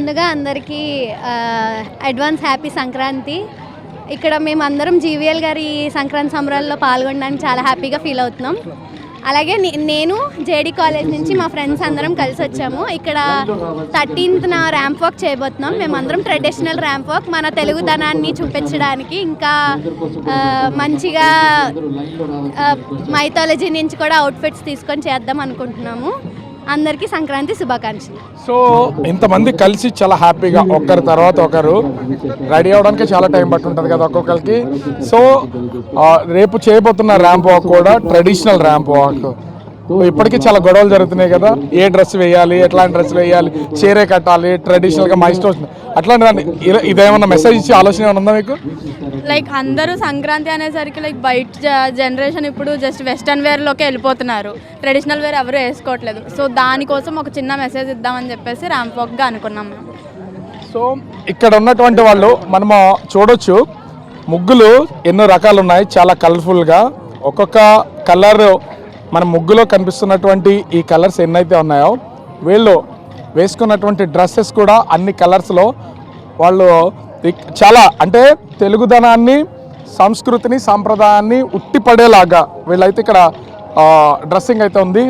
ముందుగా అందరికీ advance happy Sankranti. ఇక్కడ మేము అందరం జీవీఎల్ గారి సంక్రాంతి సంబరాల్లో పాల్గొనడానికి చాలా హ్యాపీగా ఫీల్ అవుతున్నాం. అలాగే నేను జేడీ కాలేజ్ నుంచి మా ఫ్రెండ్స్ అందరం కలిసి వచ్చాము. ఇక్కడ 13th ర్యాంప్ వాక్ చేయబోతున్నాం. మేమందరం ట్రెడిషనల్ ర్యాంప్ వాక్ మన తెలుగుదనాన్ని చూపించడానికి, ఇంకా మంచిగా మైథాలజీ నుంచి కూడా అవుట్ఫిట్స్ తీసుకొని చేద్దాం అనుకుంటున్నాము. అందరికీ సంక్రాంతి శుభాకాంక్షలు. సో ఇంతమంది కలిసి చాలా హ్యాపీగా ఒకరి తర్వాత ఒకరు రెడీ అవడానికి చాలా టైం పట్టుంటుంది కదా ఒక్కొక్కరికి. సో రేపు చేయబోతున్న ర్యాంప్ వాక్ కూడా ట్రెడిషనల్ ర్యాంప్ వాక్. ఇప్పటికీ చాలా గొడవలు జరుగుతున్నాయి కదా, ఏ డ్రెస్ వేయాలి, ఎట్లాంటి డ్రెస్ వేయాలి, చీరే కట్టాలి, ట్రెడిషనల్గా మై స్టోర్స్ అట్లాంటి ఇదేమన్నా మెసేజ్ ఇచ్చే ఆలోచన ఏమైనా ఉందా మీకు? లైక్ అందరూ సంక్రాంతి అనేసరికి లైక్ బయట జనరేషన్ ఇప్పుడు జస్ట్ వెస్టర్న్ వేర్లోకి వెళ్ళిపోతున్నారు, ట్రెడిషనల్ వేర్ ఎవరు వేసుకోవట్లేదు. సో దానికోసం ఒక చిన్న మెసేజ్ ఇద్దామని చెప్పేసి ర్యాంప్ వాక్గా అనుకున్నాం మేము. సో ఇక్కడ ఉన్నటువంటి వాళ్ళు మనము చూడొచ్చు, ముగ్గులు ఎన్నో రకాలు ఉన్నాయి, చాలా కలర్ఫుల్గా. ఒక్కొక్క కలర్ మన ముగ్గులో కనిపిస్తున్నటువంటి ఈ కలర్స్ ఎన్నైతే ఉన్నాయో, వీళ్ళు వేసుకున్నటువంటి డ్రెస్సెస్ కూడా అన్ని కలర్స్లో వాళ్ళు చాలా అంటే తెలుగుదనాన్ని, సంస్కృతిని, సాంప్రదాయాన్ని ఉట్టిపడేలాగా వీళ్ళైతే ఇక్కడ డ్రెస్సింగ్ అయితే ఉంది.